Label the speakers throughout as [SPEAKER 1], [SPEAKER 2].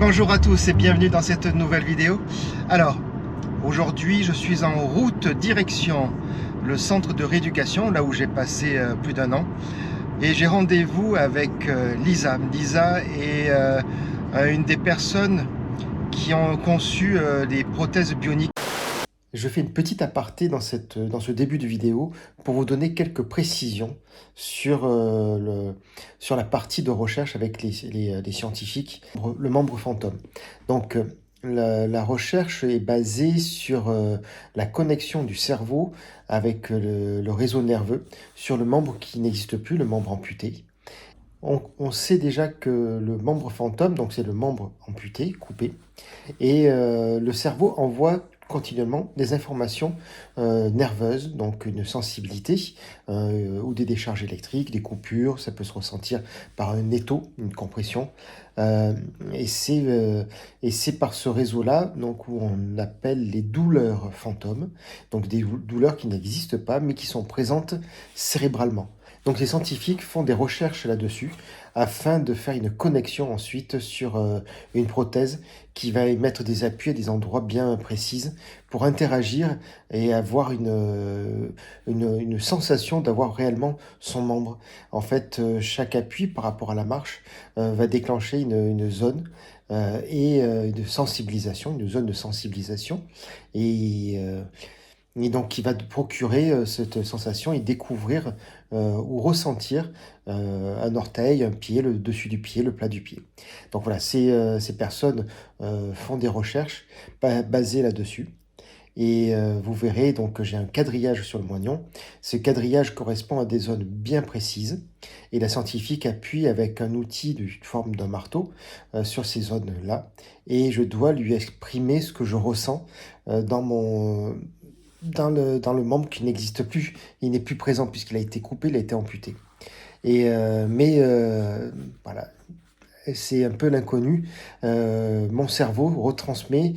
[SPEAKER 1] bonjour à tous et bienvenue dans cette nouvelle vidéo. Alors, aujourd'hui je suis en route direction le centre de rééducation, là où j'ai passé plus d'un an. Et j'ai rendez-vous avec Lisa. Lisa est une des personnes qui ont conçu les prothèses bioniques. Je fais une petite aparté dans ce début de vidéo pour vous donner quelques précisions sur, sur la partie de recherche avec les scientifiques, le membre fantôme. Donc, la recherche est basée sur la connexion du cerveau avec le réseau nerveux sur le membre qui n'existe plus, le membre amputé. On sait déjà que le membre fantôme, donc c'est le membre amputé, coupé, et le cerveau envoie continuellement des informations nerveuses, donc une sensibilité ou des décharges électriques, des coupures, ça peut se ressentir par un étau, une compression, et c'est par ce réseau-là donc où on appelle les douleurs fantômes, donc des douleurs qui n'existent pas mais qui sont présentes cérébralement. Donc les scientifiques font des recherches là-dessus afin de faire une connexion ensuite sur une prothèse qui va émettre des appuis à des endroits bien précis pour interagir et avoir une sensation d'avoir réellement son membre. En fait, chaque appui par rapport à la marche va déclencher une zone et une sensibilisation, une zone de sensibilisation et donc qui va te procurer cette sensation et découvrir ou ressentir un orteil, un pied, le dessus du pied, le plat du pied. Donc voilà, ces personnes font des recherches basées là-dessus. Et vous verrez donc que j'ai un quadrillage sur le moignon. Ce quadrillage correspond à des zones bien précises. Et la scientifique appuie avec un outil de forme d'un marteau sur ces zones-là. Et je dois lui exprimer ce que je ressens dans le membre qui n'existe plus. Il n'est plus présent puisqu'il a été coupé, il a été amputé. Voilà, c'est un peu l'inconnu. Mon cerveau retransmet,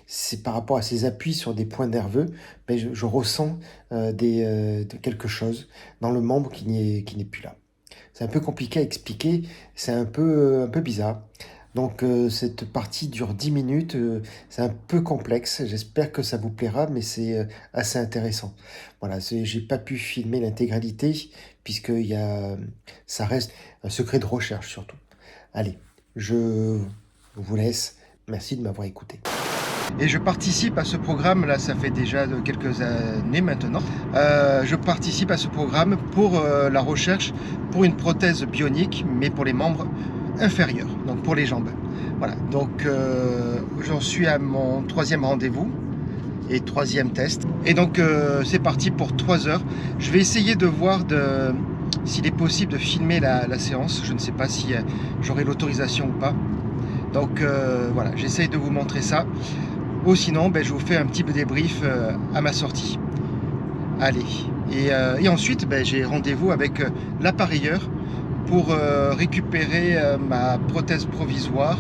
[SPEAKER 1] c'est par rapport à ces appuis sur des points nerveux, mais je ressens quelque chose dans le membre qui n'est plus là. C'est un peu compliqué à expliquer, c'est un peu bizarre. Donc cette partie dure 10 minutes, c'est un peu complexe, j'espère que ça vous plaira, mais c'est assez intéressant. Voilà, j'ai pas pu filmer l'intégralité, puisque ça reste un secret de recherche surtout. Allez, je vous laisse, merci de m'avoir écouté. Et je participe à ce programme, là ça fait déjà quelques années maintenant, je participe à ce programme pour la recherche pour une prothèse bionique, mais pour les membres inférieurs, donc pour les jambes. Voilà, donc j'en suis à mon 3e rendez-vous et 3e test. Et donc c'est parti pour 3 heures. Je vais essayer de voir s'il est possible de filmer la séance. Je ne sais pas si j'aurai l'autorisation ou pas. Donc voilà, j'essaye de vous montrer ça. Ou sinon, je vous fais un petit débrief à ma sortie. Allez, et ensuite j'ai rendez-vous avec l'appareilleur pour récupérer ma prothèse provisoire,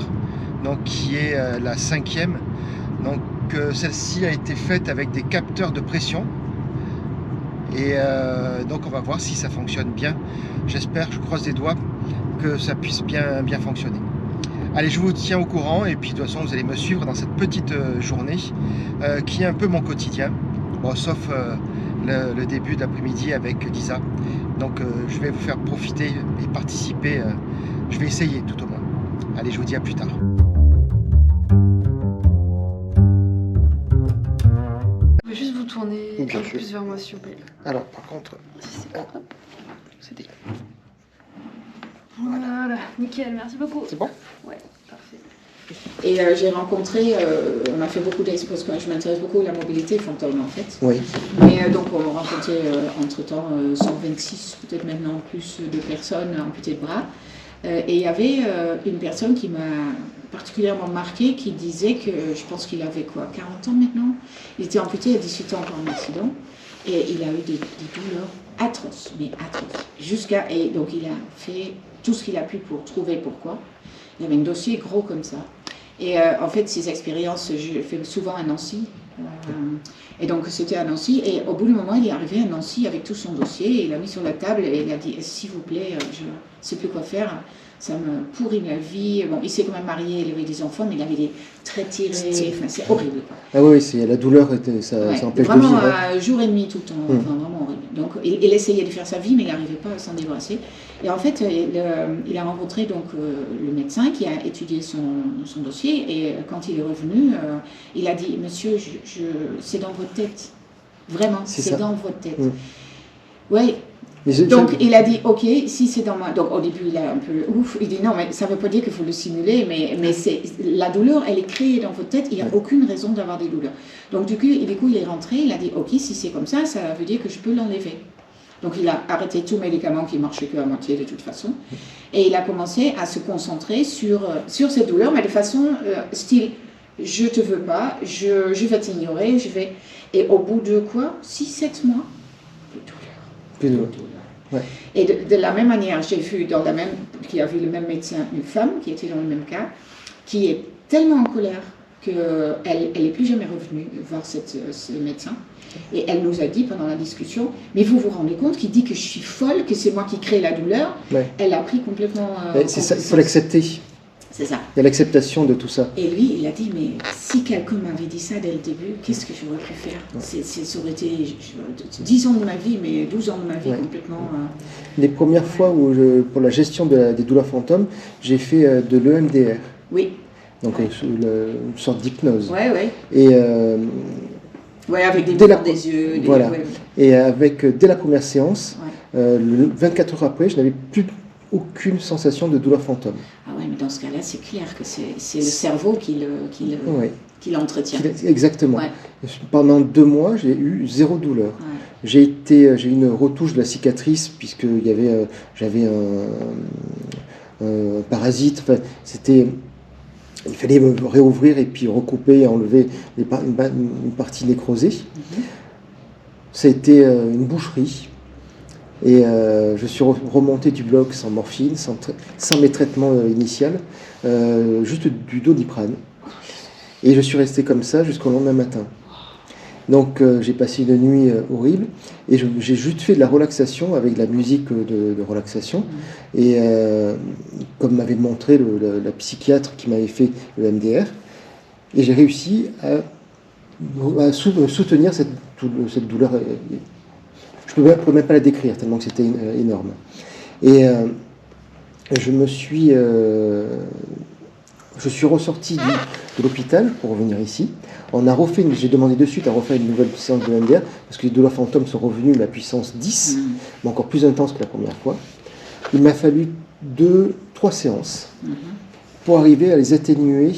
[SPEAKER 1] donc qui est la 5e. Donc celle-ci a été faite avec des capteurs de pression. Et donc on va voir si ça fonctionne bien. J'espère, je croise les doigts, que ça puisse bien fonctionner. Allez, je vous tiens au courant et puis de toute façon vous allez me suivre dans cette petite journée qui est un peu mon quotidien. Bon, sauf le début de l'après-midi avec Lisa. Donc je vais vous faire profiter et participer. Je vais essayer tout au moins. Allez, je vous dis à plus tard.
[SPEAKER 2] Vous pouvez juste vous tourner un peu plus vers moi s'il vous plaît.
[SPEAKER 1] Alors par contre...
[SPEAKER 2] C'était... Voilà, nickel, merci beaucoup.
[SPEAKER 1] C'est bon?
[SPEAKER 2] Ouais, parfait.
[SPEAKER 3] Et j'ai rencontré, on a fait beaucoup d'expositions, je m'intéresse beaucoup à la mobilité fantôme en fait.
[SPEAKER 1] Oui.
[SPEAKER 3] Et donc on a rencontré entre-temps 126, peut-être maintenant plus de personnes amputées de bras. Et il y avait une personne qui m'a particulièrement marquée qui disait que, je pense qu'il avait 40 ans maintenant. Il était amputé à 18 ans par un accident et il a eu des douleurs atroces, mais atroces. Et donc il a fait tout ce qu'il a pu pour trouver pourquoi. Il y avait un dossier gros comme ça. Et en fait, ces expériences, je fais souvent à Nancy. Et donc, c'était à Nancy. Et au bout du moment, il est arrivé à Nancy avec tout son dossier. Et il l'a mis sur la table et il a dit, s'il vous plaît, je ne sais plus quoi faire. Ça me pourrit la vie. Bon, il s'est quand même marié, il avait des enfants, mais il avait des traits tirés. Enfin, c'est horrible.
[SPEAKER 1] Ah oui, la douleur, ça empêche de vivre.
[SPEAKER 3] Vraiment, jour et demi tout le temps. Enfin, vraiment horrible. Donc, il essayait de faire sa vie, mais il n'arrivait pas à s'en débarrasser. Et en fait, il a rencontré donc, le médecin qui a étudié son dossier. Et quand il est revenu, il a dit, monsieur, c'est dans votre tête. Vraiment, c'est dans votre tête. Oui. Donc il a dit, ok, si c'est dans moi. Donc au début il a un peu ouf, il dit non, mais ça ne veut pas dire qu'il faut le simuler, mais la douleur, elle est créée dans votre tête, il n'y a aucune raison d'avoir des douleurs. Donc du coup il est rentré, il a dit, ok, si c'est comme ça veut dire que je peux l'enlever. Donc il a arrêté tous les médicaments qui marchaient qu'à moitié de toute façon, et il a commencé à se concentrer sur cette douleur, mais de façon style, je te veux pas, je vais t'ignorer, Et au bout de quoi, 6-7 mois, plus de douleur. Ouais. Et de la même manière, j'ai vu qui a vu le même médecin, une femme qui était dans le même cas, qui est tellement en colère qu'elle n'est plus jamais revenue voir ce médecin. Et elle nous a dit pendant la discussion, mais vous vous rendez compte qu'il dit que je suis folle, que c'est moi qui crée la douleur. Elle a pris complètement...
[SPEAKER 1] c'est ça, il faut l'accepter.
[SPEAKER 3] C'est ça.
[SPEAKER 1] Il y a l'acceptation de tout ça.
[SPEAKER 3] Et lui, il a dit, mais si quelqu'un m'avait dit ça dès le début, qu'est-ce que j'aurais pu faire? Ça aurait été 10 ans de ma vie, mais 12 ans de ma vie complètement...
[SPEAKER 1] Les premières fois où, pour la gestion des douleurs fantômes, j'ai fait de l'EMDR.
[SPEAKER 3] Oui.
[SPEAKER 1] Donc une sorte d'hypnose.
[SPEAKER 3] Et... avec des mouvements des yeux.
[SPEAKER 1] Voilà. Et dès la première séance, 24 heures après, je n'avais plus aucune sensation de douleur fantôme.
[SPEAKER 3] Ah ouais, mais dans ce cas-là, c'est clair que c'est le cerveau qui l'entretient.
[SPEAKER 1] Exactement. Pendant 2 mois, j'ai eu 0 douleur. J'ai eu une retouche de la cicatrice puisque j'avais un parasite. Enfin, il fallait me réouvrir et puis recouper et enlever une partie nécrosée. Ça a été une boucherie. Et je suis remonté du bloc sans morphine, sans mes traitements initiaux, juste du Doliprane. Et je suis resté comme ça jusqu'au lendemain matin. Donc j'ai passé une nuit horrible et j'ai juste fait de la relaxation avec de la musique de relaxation. Et comme m'avait montré la psychiatre qui m'avait fait le MDR, et j'ai réussi à soutenir cette douleur. Je ne peux même pas la décrire tellement que c'était énorme. Et je suis ressorti de l'hôpital pour revenir ici. J'ai demandé de suite à refaire une nouvelle séance de MDR parce que les douleurs fantômes sont revenues à la puissance 10, mais encore plus intense que la première fois. Il m'a fallu 2-3 séances pour arriver à les atténuer,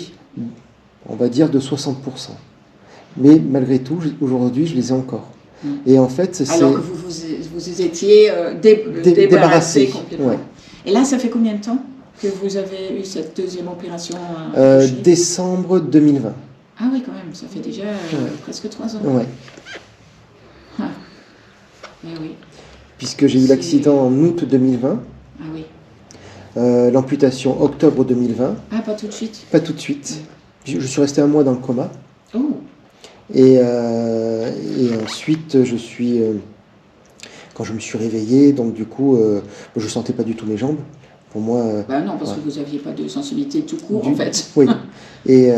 [SPEAKER 1] on va dire, de 60%. Mais malgré tout, aujourd'hui, je les ai encore. Et en fait,
[SPEAKER 3] alors que vous étiez débarrassé complètement. Ouais. Et là, ça fait combien de temps que vous avez eu cette deuxième opération
[SPEAKER 1] Décembre 2020.
[SPEAKER 3] Ah oui, quand même, ça fait déjà presque 3 ans.
[SPEAKER 1] Ouais.
[SPEAKER 3] Ah. Mais oui.
[SPEAKER 1] Puisque j'ai eu l'accident en août 2020.
[SPEAKER 3] Ah oui.
[SPEAKER 1] L'amputation octobre 2020.
[SPEAKER 3] Ah, pas tout de suite.
[SPEAKER 1] Pas tout de suite. Je suis resté 1 mois dans le coma.
[SPEAKER 3] Oh.
[SPEAKER 1] Et ensuite, quand je me suis réveillé, donc du coup, je sentais pas du tout mes jambes. Pour moi.
[SPEAKER 3] Non, parce que vous n'aviez pas de sensibilité tout court, en fait.
[SPEAKER 1] Oui. Et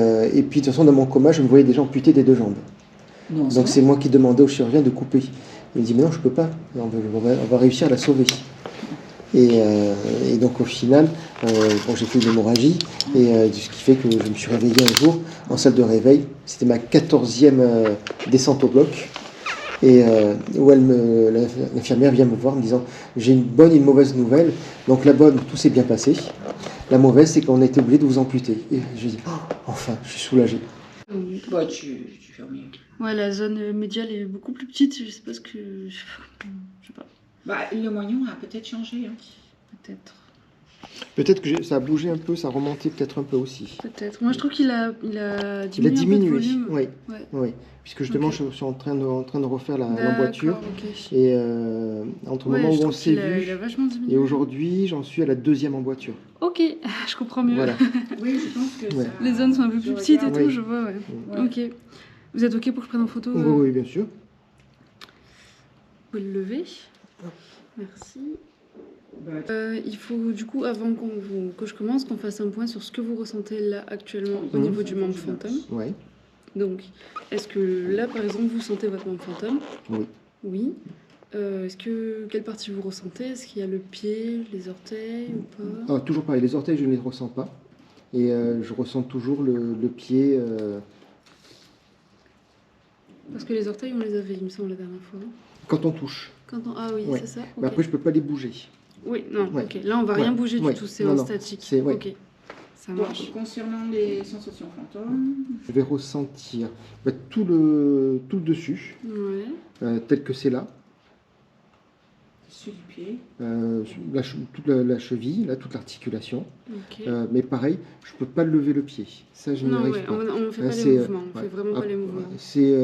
[SPEAKER 1] puis, de toute façon, dans mon coma, je me voyais déjà amputé des 2 jambes.
[SPEAKER 3] Non,
[SPEAKER 1] donc, c'est moi qui demandais au chirurgien de couper. Il me dit, mais non, je peux pas. On va réussir à la sauver. Et donc, au final, j'ai fait une hémorragie. Et ce qui fait que je me suis réveillé un jour en salle de réveil. C'était ma 14e descente au bloc. Et où l'infirmière vient me voir en me disant j'ai une bonne et une mauvaise nouvelle. Donc la bonne, tout s'est bien passé. La mauvaise, c'est qu'on a été obligé de vous amputer. Et j'ai dit enfin, je suis soulagé.
[SPEAKER 3] Bah, tu fais mieux.
[SPEAKER 2] Ouais, la zone médiale est beaucoup plus petite. Je sais pas ce que. Je sais pas.
[SPEAKER 3] Bah, le moignon a peut-être changé. Hein.
[SPEAKER 2] Peut-être.
[SPEAKER 1] Peut-être que ça a bougé un peu, ça a remonté peut-être un peu aussi.
[SPEAKER 2] Peut-être. Moi, je trouve qu'il a
[SPEAKER 1] Il a
[SPEAKER 2] diminué un peu de
[SPEAKER 1] diminué,
[SPEAKER 2] volume.
[SPEAKER 1] oui.
[SPEAKER 2] Ouais.
[SPEAKER 1] Oui. Puisque justement,
[SPEAKER 2] Ok.
[SPEAKER 1] je suis en train de refaire l'emboîture.
[SPEAKER 2] D'accord, ok.
[SPEAKER 1] Et entre le
[SPEAKER 2] Ouais,
[SPEAKER 1] moment
[SPEAKER 2] je
[SPEAKER 1] où on
[SPEAKER 2] trouve
[SPEAKER 1] s'est
[SPEAKER 2] qu'il a,
[SPEAKER 1] vu
[SPEAKER 2] il a vachement diminué.
[SPEAKER 1] et aujourd'hui, j'en suis à la 2e emboîture.
[SPEAKER 2] Ok, je comprends mieux.
[SPEAKER 1] Voilà.
[SPEAKER 3] Oui, je pense que
[SPEAKER 1] Ouais.
[SPEAKER 3] ça...
[SPEAKER 2] Les zones sont un peu plus
[SPEAKER 3] je
[SPEAKER 2] petites et
[SPEAKER 3] regarde.
[SPEAKER 2] tout,
[SPEAKER 1] Oui.
[SPEAKER 2] je vois, ouais.
[SPEAKER 3] Ouais.
[SPEAKER 2] Ok. Vous êtes ok pour que je prenne en photo
[SPEAKER 1] Oui, oui, bien sûr.
[SPEAKER 2] Vous pouvez le lever. Merci.
[SPEAKER 3] Bah,
[SPEAKER 2] Il faut du coup, avant que je commence, qu'on fasse un point sur ce que vous ressentez là actuellement au niveau du membre fantôme.
[SPEAKER 1] Oui.
[SPEAKER 2] Donc, est-ce que là, par exemple, vous sentez votre membre fantôme?
[SPEAKER 1] Oui.
[SPEAKER 2] Oui. Quelle partie vous ressentez? Est-ce qu'il y a le pied, les orteils ou pas?
[SPEAKER 1] Ah, toujours pareil, les orteils, je ne les ressens pas. Et je ressens toujours le pied.
[SPEAKER 2] Parce que les orteils, on les avait, il me semble, la dernière fois.
[SPEAKER 1] Quand on touche.
[SPEAKER 2] Ah oui,
[SPEAKER 1] Ouais.
[SPEAKER 2] c'est ça.
[SPEAKER 1] Mais
[SPEAKER 2] Ok.
[SPEAKER 1] après, je ne peux pas les bouger.
[SPEAKER 2] Oui, non,
[SPEAKER 1] Ouais.
[SPEAKER 2] ok. Là, on va rien bouger du tout, c'est en statique.
[SPEAKER 1] Ouais.
[SPEAKER 2] Ok, ça marche.
[SPEAKER 3] donc, concernant les sensations fantômes,
[SPEAKER 1] Je vais ressentir tout le dessus,
[SPEAKER 2] Ouais.
[SPEAKER 1] tel que c'est là.
[SPEAKER 3] dessus du pied.
[SPEAKER 1] Toute la cheville, là, toute l'articulation.
[SPEAKER 2] Ok.
[SPEAKER 1] Mais pareil, je ne peux pas lever le pied. Ça, je n'y
[SPEAKER 2] Non,
[SPEAKER 1] arrive
[SPEAKER 2] ouais,
[SPEAKER 1] pas.
[SPEAKER 2] on ne fait pas les
[SPEAKER 1] C'est,
[SPEAKER 2] mouvements, on fait vraiment pas les mouvements.
[SPEAKER 1] C'est,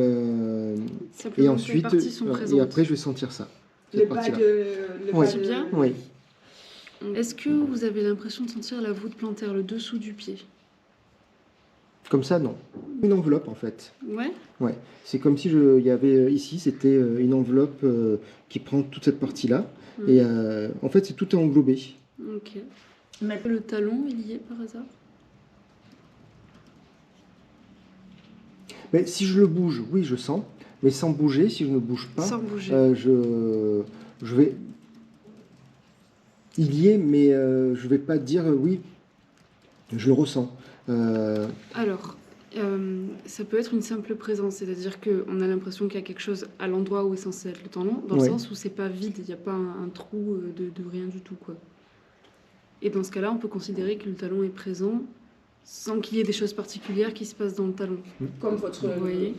[SPEAKER 2] Simplement,
[SPEAKER 1] et ensuite,
[SPEAKER 2] les parties sont présentes.
[SPEAKER 1] et après, je vais sentir ça.
[SPEAKER 3] Le
[SPEAKER 1] Cette
[SPEAKER 3] bas
[SPEAKER 1] partie-là.
[SPEAKER 3] de...
[SPEAKER 1] Ouais.
[SPEAKER 2] C'est bien.
[SPEAKER 1] Oui.
[SPEAKER 2] Est-ce que vous avez l'impression de sentir la voûte plantaire, le dessous du pied?
[SPEAKER 1] Comme ça, non. Une enveloppe, en fait.
[SPEAKER 2] Ouais.
[SPEAKER 1] Ouais. C'est comme si il y avait ici, c'était une enveloppe qui prend toute cette partie-là. Et en fait, tout est englobé.
[SPEAKER 2] Ok. Le talon, il y est par hasard?
[SPEAKER 1] Mais si je le bouge, oui, je sens. Mais sans bouger, si je ne bouge pas,
[SPEAKER 2] Sans bouger.
[SPEAKER 1] je vais. Il y est, mais je vais pas dire oui. Je le ressens.
[SPEAKER 2] Alors, ça peut être une simple présence, c'est-à-dire qu'on a l'impression qu'il y a quelque chose à l'endroit où est censé être le tendon, dans le sens où c'est pas vide, il n'y a pas un trou de rien du tout, quoi. Et dans ce cas-là, on peut considérer que le talon est présent sans qu'il y ait des choses particulières qui se passent dans le talon.
[SPEAKER 3] Comme votre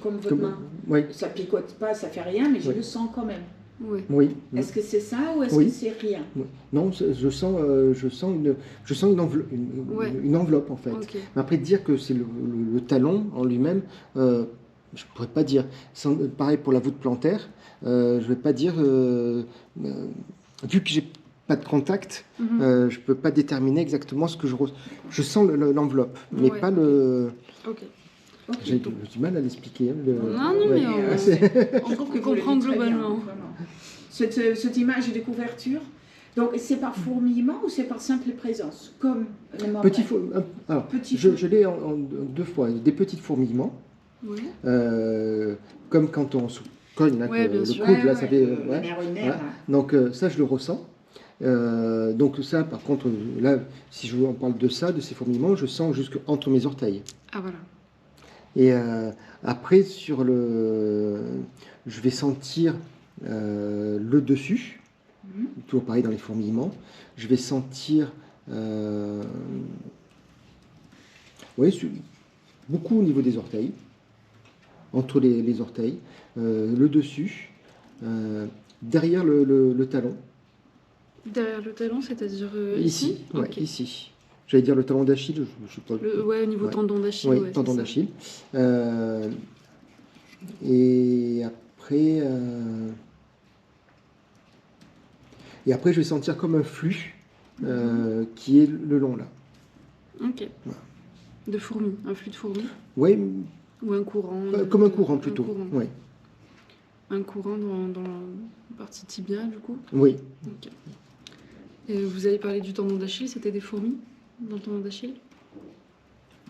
[SPEAKER 1] Comme-
[SPEAKER 3] main.
[SPEAKER 1] Oui.
[SPEAKER 3] Ça picote pas, ça fait rien, mais je le sens quand même.
[SPEAKER 2] Ouais.
[SPEAKER 1] Oui.
[SPEAKER 3] Est-ce que c'est ça ou est-ce
[SPEAKER 1] Oui.
[SPEAKER 3] que c'est rien?
[SPEAKER 1] Oui. Non, je sens une enveloppe en fait.
[SPEAKER 2] Ok.
[SPEAKER 1] Mais après dire que c'est le talon en lui-même, je pourrais pas dire. Pareil pour la voûte plantaire, je vais pas dire. Vu que j'ai pas de contact, je peux pas déterminer exactement ce que je ressens. Je sens l'enveloppe, mais
[SPEAKER 2] Ouais.
[SPEAKER 1] pas le.
[SPEAKER 2] Ok.
[SPEAKER 1] J'ai du mal à l'expliquer. hein,
[SPEAKER 2] Non, mais on
[SPEAKER 3] trouve que vous
[SPEAKER 2] comprend
[SPEAKER 3] le dites très bien,
[SPEAKER 2] globalement.
[SPEAKER 3] vraiment. Cette image de couverture, donc c'est par fourmillement ou c'est par simple présence, comme le membre?
[SPEAKER 1] Alors,
[SPEAKER 3] Petit
[SPEAKER 1] je l'ai en 2 fois. Des petits fourmillements,
[SPEAKER 2] Ouais.
[SPEAKER 1] comme quand on se cogne là,
[SPEAKER 2] Ouais, bien
[SPEAKER 1] le
[SPEAKER 2] sûr.
[SPEAKER 1] coude, là, ça fait.
[SPEAKER 3] le nerf urinaire,
[SPEAKER 1] voilà. Donc ça, je le ressens. Donc ça, par contre, là, si je on parle de ça, de ces fourmillements, je sens jusqu'entre mes orteils.
[SPEAKER 2] Ah voilà.
[SPEAKER 1] Et après, je vais sentir le dessus, toujours pareil dans les fourmillements. Je vais sentir, beaucoup au niveau des orteils, entre les orteils, le dessus, derrière le talon.
[SPEAKER 2] Derrière le talon, c'est-à-dire
[SPEAKER 1] Ici, ouais,
[SPEAKER 2] Ok.
[SPEAKER 1] ici. J'allais dire le talon d'Achille, je sais pas.
[SPEAKER 2] Ouais, au niveau
[SPEAKER 1] Ouais.
[SPEAKER 2] tendon d'Achille.
[SPEAKER 1] Oui,
[SPEAKER 2] ouais,
[SPEAKER 1] tendon
[SPEAKER 2] c'est ça.
[SPEAKER 1] d'Achille. Et après, je vais sentir comme un flux qui est le long là.
[SPEAKER 2] Ok.
[SPEAKER 1] Voilà.
[SPEAKER 2] De fourmis, un flux de fourmis
[SPEAKER 1] Oui,
[SPEAKER 2] ou un courant
[SPEAKER 1] comme un courant plutôt.
[SPEAKER 2] Un courant,
[SPEAKER 1] Ouais.
[SPEAKER 2] Un courant dans la partie tibia, du coup.
[SPEAKER 1] Oui.
[SPEAKER 2] Ok. Et vous avez parlé du tendon d'Achille, c'était des fourmis dans le tendon d'Achille?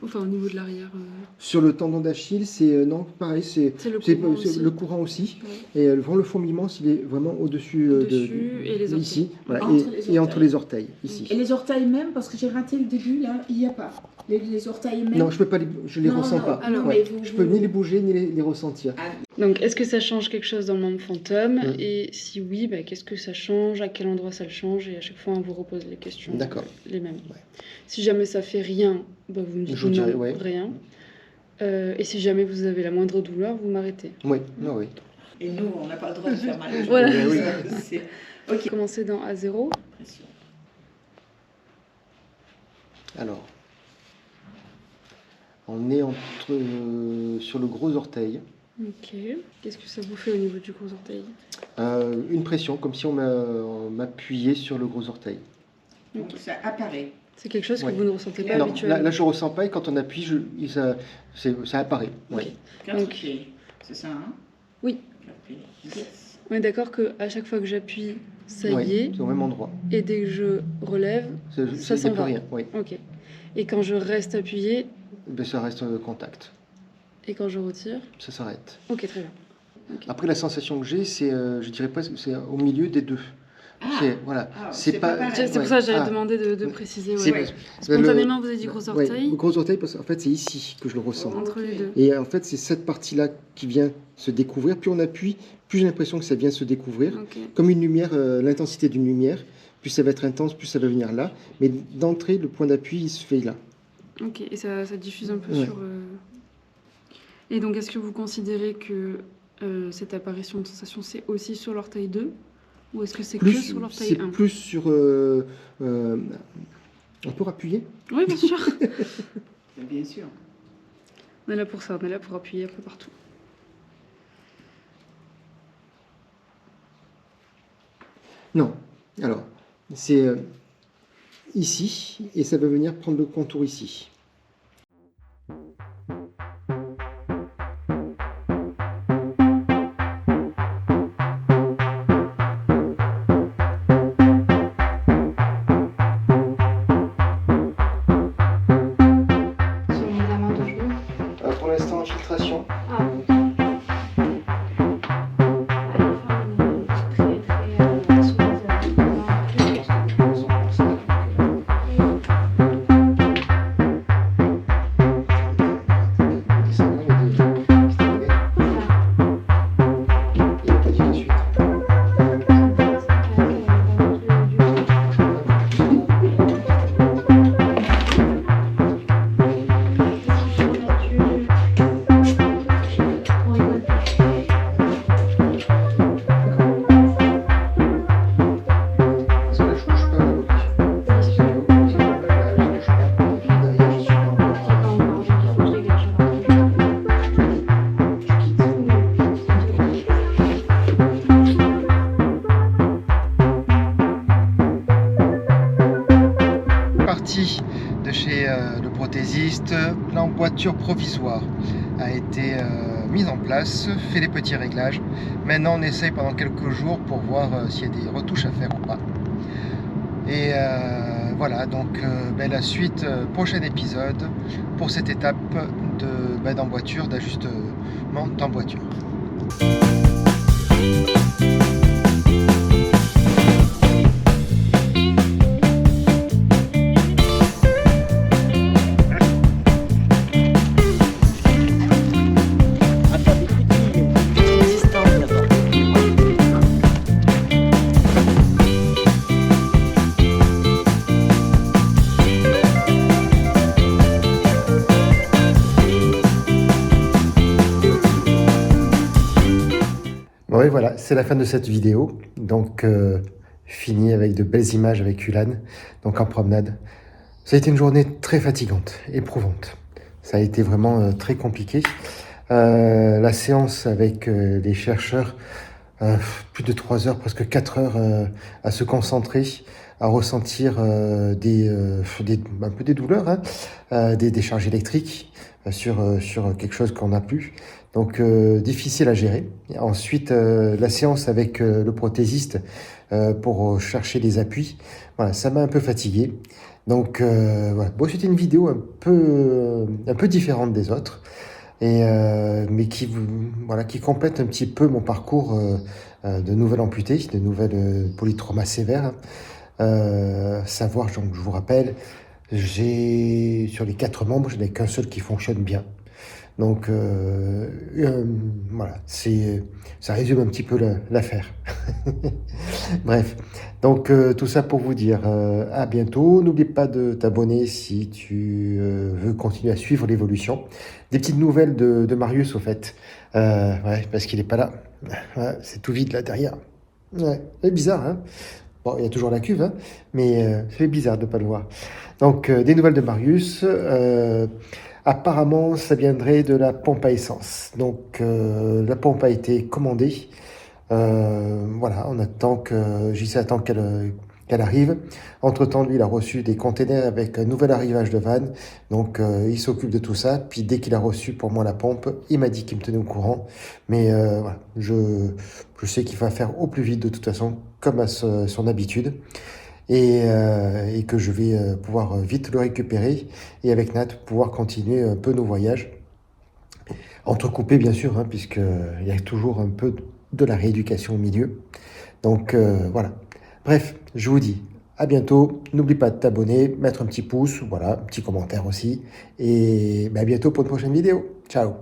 [SPEAKER 2] Enfin, au niveau de l'arrière.
[SPEAKER 1] Sur le tendon d'Achille, c'est non, pareil, c'est
[SPEAKER 2] C'est le courant aussi.
[SPEAKER 1] le courant aussi.
[SPEAKER 2] Ouais.
[SPEAKER 1] Et vraiment le fourmillement, s'il est vraiment au-dessus
[SPEAKER 2] Au-dessus et les orteils.
[SPEAKER 1] ici, voilà,
[SPEAKER 3] Entre
[SPEAKER 1] et entre les orteils ici.
[SPEAKER 3] Et les orteils même, parce que j'ai raté le début, là, il n'y a pas. Les orteils même.
[SPEAKER 1] Non, je peux pas, je les
[SPEAKER 3] Non,
[SPEAKER 1] ressens
[SPEAKER 3] non,
[SPEAKER 1] pas.
[SPEAKER 2] alors,
[SPEAKER 3] mais vous-
[SPEAKER 1] Je peux ni les bouger ni les ressentir.
[SPEAKER 2] Donc, est-ce que ça change quelque chose dans le membre fantôme?
[SPEAKER 1] Mm.
[SPEAKER 2] Et si oui, bah, qu'est-ce que ça change? À quel endroit ça le change? Et à chaque fois, on vous repose les questions.
[SPEAKER 1] D'accord.
[SPEAKER 2] Les mêmes.
[SPEAKER 1] Ouais.
[SPEAKER 2] Si jamais ça fait rien, bah, vous me dites
[SPEAKER 1] Je vous
[SPEAKER 2] non,
[SPEAKER 1] dirai, ouais.
[SPEAKER 2] rien. Et si jamais vous avez la moindre douleur, vous m'arrêtez.
[SPEAKER 1] Oui, non, oui.
[SPEAKER 3] Et nous, on n'a pas le droit de faire mal aux gens.
[SPEAKER 2] Voilà.
[SPEAKER 1] Oui.
[SPEAKER 3] C'est- Ok.
[SPEAKER 2] Commencez dans A0.
[SPEAKER 1] Alors, on est sur le gros orteil.
[SPEAKER 2] Ok. Qu'est-ce que ça vous fait au niveau du gros orteil?
[SPEAKER 1] Une pression, comme si on m'appuyait sur le gros orteil.
[SPEAKER 3] Donc ça apparaît.
[SPEAKER 2] C'est quelque chose que
[SPEAKER 1] Ouais.
[SPEAKER 2] vous ne ressentez pas
[SPEAKER 1] Non,
[SPEAKER 2] habituellement?
[SPEAKER 1] là je ressens pas et quand on appuie, ça apparaît. Ouais.
[SPEAKER 2] Ok. Donc-
[SPEAKER 3] C'est ça, hein?
[SPEAKER 2] Oui.
[SPEAKER 3] Yes.
[SPEAKER 2] On est d'accord qu'à chaque fois que j'appuie, ça
[SPEAKER 1] Ouais,
[SPEAKER 2] y est.
[SPEAKER 1] c'est au même endroit.
[SPEAKER 2] Et dès que je relève, ça
[SPEAKER 1] y a
[SPEAKER 2] s'en
[SPEAKER 1] plus
[SPEAKER 2] va.
[SPEAKER 1] rien. Oui.
[SPEAKER 2] Ok. Et quand je reste appuyé,
[SPEAKER 1] Ben, ça reste contact.
[SPEAKER 2] et quand je retire,
[SPEAKER 1] Ça s'arrête.
[SPEAKER 2] ok, très bien.
[SPEAKER 1] Après, la sensation que j'ai, c'est, je dirais presque, c'est au milieu des deux.
[SPEAKER 3] Ah.
[SPEAKER 1] Voilà.
[SPEAKER 3] C'est pas pareil.
[SPEAKER 2] C'est pour ça que j'avais demandé de préciser.
[SPEAKER 1] C'est-
[SPEAKER 2] Ouais.
[SPEAKER 3] Ouais.
[SPEAKER 2] Spontanément, vous avez dit gros
[SPEAKER 1] Ouais,
[SPEAKER 2] orteil.
[SPEAKER 1] le gros orteil, parce qu'en fait, c'est ici que je le ressens.
[SPEAKER 2] Entre les deux.
[SPEAKER 1] Et en fait, c'est cette partie-là qui vient se découvrir. Plus on appuie, plus j'ai l'impression que ça vient se découvrir.
[SPEAKER 2] Ok.
[SPEAKER 1] Comme une lumière, l'intensité d'une lumière. Plus ça va être intense, plus ça va venir là. Mais d'entrée, le point d'appui, il se fait là.
[SPEAKER 2] Ok. Et ça diffuse un peu
[SPEAKER 1] Ouais.
[SPEAKER 2] sur. Et donc, est-ce que vous considérez que cette apparition de sensation, c'est aussi sur l'orteil 2? Ou est-ce que c'est que sur l'orteil
[SPEAKER 1] C'est
[SPEAKER 2] 1?
[SPEAKER 1] plus sur... on peut appuyer?
[SPEAKER 2] Oui, bien sûr.
[SPEAKER 3] Bien sûr.
[SPEAKER 2] On est là pour ça. On est là pour appuyer un peu partout.
[SPEAKER 1] Non. Alors, c'est ici, et ça va venir prendre le contour ici.
[SPEAKER 2] Sur les amants de jour.
[SPEAKER 1] Pour l'instant, infiltration.
[SPEAKER 2] Ah, ok. Très, très
[SPEAKER 1] Partie de chez le prothésiste, l'emboîture provisoire a été mise en place, fait les petits réglages. Maintenant on essaye pendant quelques jours pour voir s'il y a des retouches à faire ou pas. Et voilà, donc la suite, prochain épisode pour cette étape d'emboîture, d'ajustement d'emboîture. Bon et voilà, c'est la fin de cette vidéo. Donc fini avec de belles images avec Ulan, donc en promenade. Ça a été une journée très fatigante, éprouvante. Ça a été vraiment très compliqué. La séance avec les chercheurs, plus de 3 heures, presque 4 heures à se concentrer, à ressentir un peu des douleurs, hein, des décharges électriques sur quelque chose qu'on n'a plus. Donc difficile à gérer. Et ensuite, la séance avec le prothésiste pour chercher les appuis. Voilà, ça m'a un peu fatigué. Donc voilà. Bon, c'était une vidéo un peu différente des autres, mais qui complète un petit peu mon parcours de nouvelle amputée, de nouvelle polytrauma sévère. Savoir, donc, je vous rappelle, sur les 4 membres, je n'ai qu'un seul qui fonctionne bien. Donc voilà, ça résume un petit peu l'affaire. Bref, donc tout ça pour vous dire à bientôt. N'oublie pas de t'abonner si tu veux continuer à suivre l'évolution. Des petites nouvelles de Marius au fait, ouais, parce qu'il n'est pas là. Ouais, c'est tout vide là derrière. Ouais, c'est bizarre, hein. Bon, il y a toujours la cuve, hein, mais c'est bizarre de ne pas le voir. Donc, des nouvelles de Marius. Apparemment, ça viendrait de la pompe à essence. Donc, la pompe a été commandée. Voilà, on attend que JC attend qu'elle arrive. Entre-temps, lui, il a reçu des containers avec un nouvel arrivage de vannes. Donc, il s'occupe de tout ça. Puis, dès qu'il a reçu pour moi la pompe, il m'a dit qu'il me tenait au courant. Mais voilà, je sais qu'il va faire au plus vite de toute façon, comme à son habitude. Et que je vais pouvoir vite le récupérer. Et avec Nat, pouvoir continuer un peu nos voyages. Entrecoupé, bien sûr, hein, puisqu'il y a toujours un peu de la rééducation au milieu. Donc voilà. Bref, je vous dis à bientôt. N'oublie pas de t'abonner, mettre un petit pouce, voilà, un petit commentaire aussi. Et à bientôt pour une prochaine vidéo. Ciao.